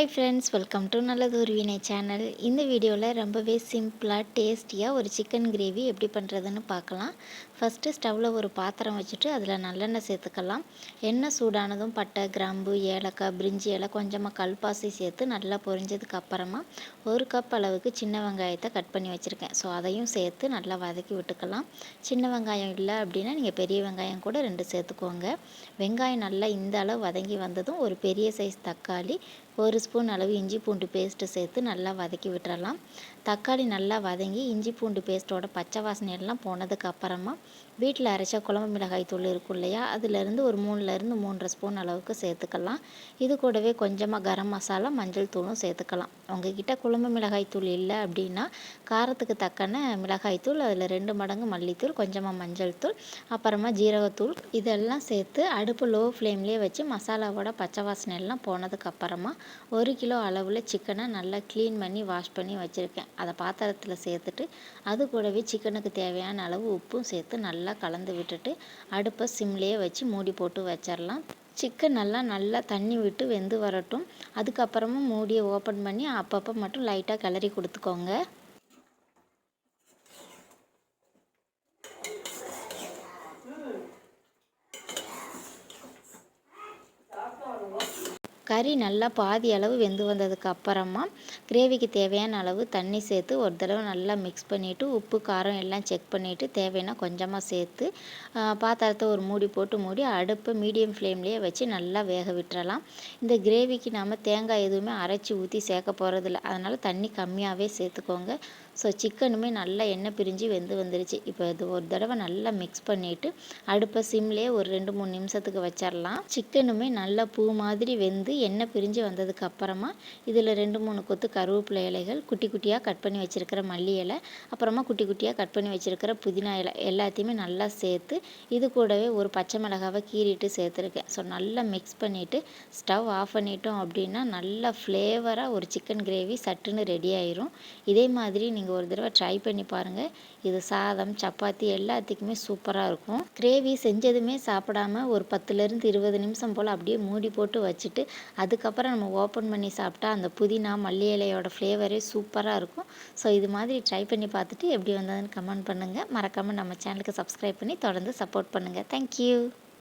Hi friends, welcome to நல்லதொரு வீணை channel. இந்த வீடியோவில் ரொம்பவே சிம்பிளாக டேஸ்டியாக ஒரு சிக்கன் கிரேவி எப்படி பண்ணுறதுன்னு பார்க்கலாம். ஃபஸ்ட்டு ஸ்டவ்வில் ஒரு பாத்திரம் வச்சுட்டு அதில் நல்லெண்ணெய் சேர்த்துக்கலாம். எண்ணெய் சூடானதும் பட்டை, கிராம்பு, ஏலக்காய், பிரிஞ்சி இலை, கொஞ்சமாக கல்பாசி சேர்த்து நல்லா பொரிஞ்சதுக்கு அப்புறமா 1 கப் அளவுக்கு சின்ன வெங்காயத்தை கட் பண்ணி வச்சுருக்கேன். ஸோ அதையும் சேர்த்து நல்லா வதக்கி விட்டுக்கலாம். சின்ன வெங்காயம் இல்லை அப்படின்னா நீங்கள் பெரிய வெங்காயம் கூட 2 சேர்த்துக்கோங்க. வெங்காயம் நல்லா இந்த அளவு வதங்கி வந்ததும் ஒரு பெரிய சைஸ் தக்காளி, 1 ஸ்பூன் அளவு இஞ்சி பூண்டு பேஸ்ட்டு சேர்த்து நல்லா வதக்கி விட்டுறலாம். தக்காளி நல்லா வதங்கி இஞ்சி பூண்டு பேஸ்ட்டோட பச்சை வாசனை எல்லாம் போனதுக்கு அப்புறமா வீட்டில் அரைச்ச குழம்பு மிளகாய் தூள் இருக்கும் இல்லையா, அதுலேருந்து ஒரு 3லேருந்து 3.5 ஸ்பூன் அளவுக்கு சேர்த்துக்கலாம். இது கூடவே கொஞ்சமாக கரம் மசாலா, மஞ்சள் தூளும் சேர்த்துக்கலாம். உங்ககிட்ட குழம்பு மிளகாய் தூள் இல்லை அப்படின்னா காரத்துக்கு தக்கன மிளகாய் தூள், அதில் 2 மடங்கு மல்லித்தூள், கொஞ்சமாக மஞ்சள் தூள், அப்புறமா ஜீரகத்தூள் இதெல்லாம் சேர்த்து அடுப்பு லோ ஃப்ளேம்லேயே வச்சு மசாலாவோட பச்சை வாசனை எல்லாம் போனதுக்கு அப்புறமா 1 கிலோ அளவில் சிக்கனை நல்லா க்ளீன் பண்ணி வாஷ் பண்ணி வச்சுருக்கேன். அதை பாத்திரத்தில் சேர்த்துட்டு அது கூடவே சிக்கனுக்கு தேவையான அளவு உப்பும் சேர்த்து நல்லா கலந்து விட்டுட்டு அடுப்பை சிம்லேயே வச்சு மூடி போட்டு வச்சிடலாம். சிக்கன் நல்லா தண்ணி விட்டு வெந்து வரட்டும். அதுக்கப்புறமா மூடியை ஓப்பன் பண்ணி அப்பப்போ மட்டும் லைட்டாக கிளறி கொடுத்துக்கோங்க. கறி நல்லா பாதி அளவு வெந்து வந்ததுக்கு அப்புறமா கிரேவிக்கு தேவையான அளவு தண்ணி சேர்த்து ஒரு தடவை நல்லா மிக்ஸ் பண்ணிவிட்டு உப்பு காரம் எல்லாம் செக் பண்ணிவிட்டு தேவைன்னா கொஞ்சமாக சேர்த்து பாத்திரத்தை ஒரு மூடி போட்டு மூடி அடுப்பை மீடியம் ஃப்ளேம்லேயே வச்சு நல்லா வேக விட்டுறலாம். இந்த கிரேவிக்கு நாம் தேங்காய் எதுவுமே அரைச்சி ஊற்றி சேர்க்க போகிறதில்ல, அதனால் தண்ணி கம்மியாகவே சேர்த்துக்கோங்க. ஸோ சிக்கனுமே நல்லா எண்ணெய் பிரிஞ்சு வெந்து வந்துருச்சு. இப்போ இது ஒரு தடவை நல்லா மிக்ஸ் பண்ணிவிட்டு அடுப்பை சிம்லேயே ஒரு 2-3 நிமிஷத்துக்கு வச்சிடலாம். சிக்கனுமே நல்லா பூ மாதிரி வெந்து எண்ணெய் பிரிஞ்சு வந்ததுக்கு அப்புறமா இதில் 2-3 கொத்து கருவேப்பிலை இலைகள், குட்டி குட்டியாக கட் பண்ணி வச்சுருக்கிற மல்லி இலை, அப்புறமா குட்டி குட்டியாக கட் பண்ணி வச்சுருக்கிற புதினா இலை எல்லாத்தையுமே நல்லா சேர்த்து இது கூடவே ஒரு பச்சை மிளகாவை கீறிட்டு சேர்த்துருக்கேன். ஸோ நல்லா மிக்ஸ் பண்ணிவிட்டு ஸ்டவ் ஆஃப் பண்ணிட்டோம் அப்படின்னா நல்லா ஃப்ளேவராக ஒரு சிக்கன் கிரேவி சட்டுன்னு ரெடி ஆயிரும். இதே மாதிரி நீங்கள் ஒரு தடவை ட்ரை பண்ணி பாருங்கள். இது சாதம், சப்பாத்தி எல்லாத்துக்குமே சூப்பராக இருக்கும். கிரேவி செஞ்சதுமே சாப்பிடாம ஒரு 10லேருந்து 20 நிமிஷம் போல் அப்படியே மூடி போட்டு வச்சுட்டு அதுக்கப்புறம் நம்ம ஓப்பன் பண்ணி சாப்பிட்டா அந்த புதினா, மல்லி இலையோட ஃப்ளேவரே சூப்பராக இருக்கும். ஸோ இது மாதிரி ட்ரை பண்ணி பார்த்துட்டு எப்படி வந்ததுன்னு கமெண்ட் பண்ணுங்கள். மறக்காமல் நம்ம சேனலுக்கு சப்ஸ்கிரைப் பண்ணி தொடர்ந்து சப்போர்ட் பண்ணுங்கள். தேங்க்யூ.